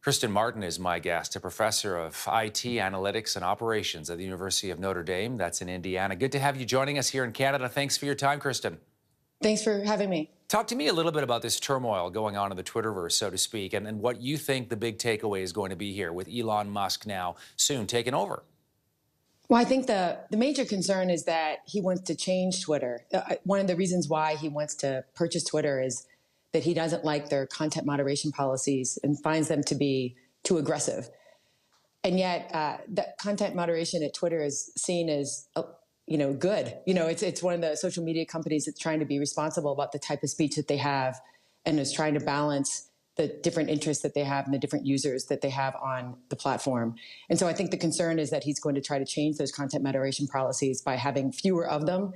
Kristen Martin is my guest, a professor of IT analytics and operations at the University of Notre Dame. That's in Indiana. Good to have you joining us here in Canada. Thanks for your time, Kristen. Thanks for having me. Talk to me a little bit about this turmoil going on in the Twitterverse, so to speak, and what you think the big takeaway is going to be here with Elon Musk now soon taking over. Well, I think the major concern is that he wants to change Twitter. One of the reasons why he wants to purchase Twitter is that he doesn't like their content moderation policies and finds them to be too aggressive. And yet that content moderation at Twitter is seen as, good. It's one of the social media companies that's trying to be responsible about the type of speech that they have and is trying to balance the different interests that they have and the different users that they have on the platform. And so I think the concern is that he's going to try to change those content moderation policies by having fewer of them,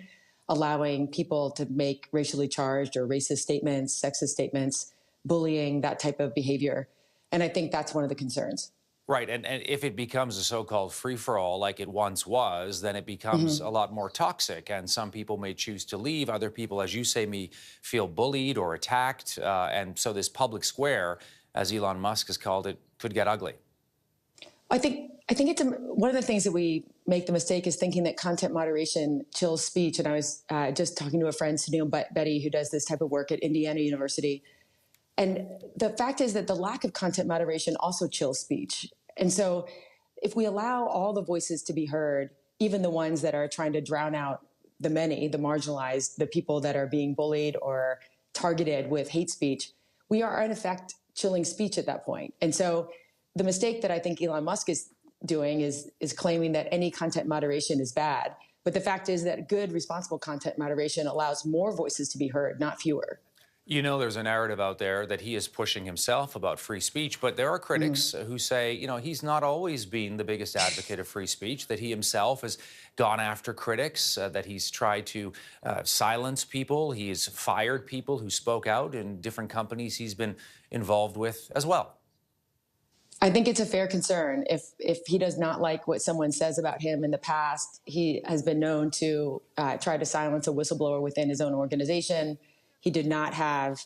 allowing people to make racially charged or racist statements, sexist statements, bullying, that type of behavior. And I think that's one of the concerns. Right, and if it becomes a so-called free-for-all like it once was, then it becomes a lot more toxic, and some people may choose to leave. Other people, as you say, may feel bullied or attacked, and so this public square, as Elon Musk has called it, could get ugly. I think it's one of the things that we make the mistake is thinking that content moderation chills speech. And I was just talking to a friend, Sunil Betty, who does this type of work at Indiana University. And the fact is that the lack of content moderation also chills speech. And so if we allow all the voices to be heard, even the ones that are trying to drown out the many, the marginalized, the people that are being bullied or targeted with hate speech, we are in effect chilling speech at that point. And so the mistake that I think Elon Musk is doing is claiming that any content moderation is bad. But the fact is that good, responsible content moderation allows more voices to be heard, not fewer. You know, there's a narrative out there that he is pushing himself about free speech, but there are critics who say, he's not always been the biggest advocate of free speech, that he himself has gone after critics, that he's tried to silence people. He's fired people who spoke out in different companies he's been involved with as well. I think it's a fair concern. If he does not like what someone says about him in the past, he has been known to try to silence a whistleblower within his own organization. He did not have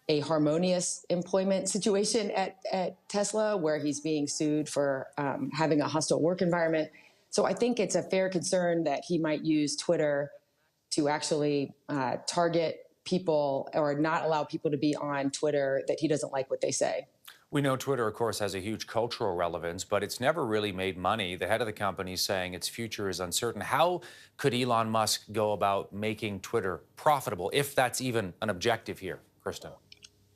a harmonious employment situation at Tesla, where he's being sued for having a hostile work environment. So I think it's a fair concern that he might use Twitter to actually target people or not allow people to be on Twitter that he doesn't like what they say. We know Twitter, of course, has a huge cultural relevance, but it's never really made money. The head of the company is saying its future is uncertain. How could Elon Musk go about making Twitter profitable, if that's even an objective here, Kristen?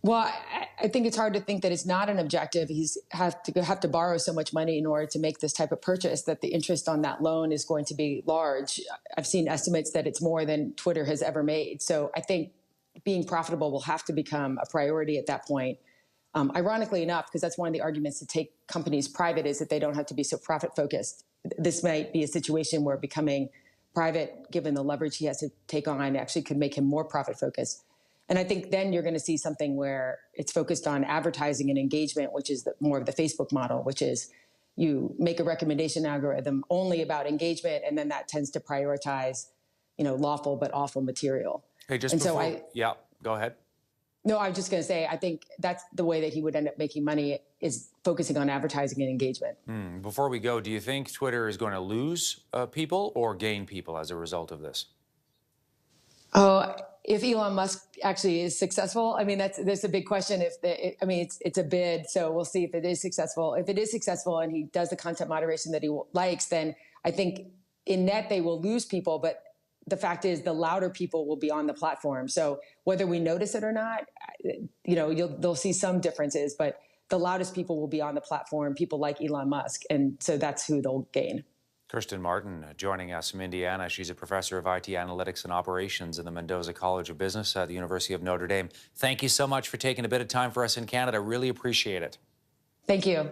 Well, I think it's hard to think that it's not an objective. He's have to borrow so much money in order to make this type of purchase that the interest on that loan is going to be large. I've seen estimates that it's more than Twitter has ever made. So I think being profitable will have to become a priority at that point. Ironically enough, because that's one of the arguments to take companies private, is that they don't have to be so profit focused. This might be a situation where becoming private, given the leverage he has to take on, actually could make him more profit focused. And I think then you're going to see something where it's focused on advertising and engagement, which is more of the Facebook model, which is you make a recommendation algorithm only about engagement, and then that tends to prioritize, lawful but awful material. Hey, yeah, go ahead. No, I was just going to say, I think that's the way that he would end up making money, is focusing on advertising and engagement. Before we go, do you think Twitter is going to lose people or gain people as a result of this? Oh, if Elon Musk actually is successful, I mean, that's a big question. It's a bid, so we'll see if it is successful. If it is successful and he does the content moderation that he likes, then I think in net they will lose people, but the fact is the louder people will be on the platform. So whether we notice it or not, they'll see some differences, but the loudest people will be on the platform, people like Elon Musk. And so that's who they'll gain. Kristen Martin joining us from Indiana. She's a professor of IT analytics and operations in the Mendoza College of Business at the University of Notre Dame. Thank you so much for taking a bit of time for us in Canada. Really appreciate it. Thank you.